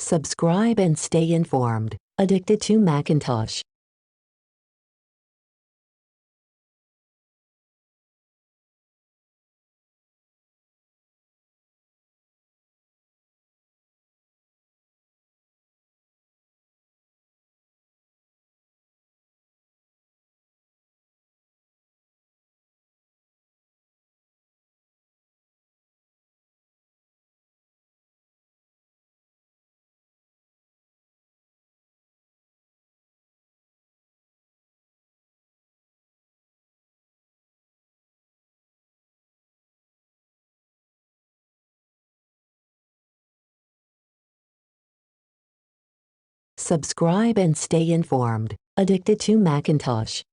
Subscribe and stay informed. Addicted to Macintosh. Subscribe and stay informed. Addicted to Macintosh.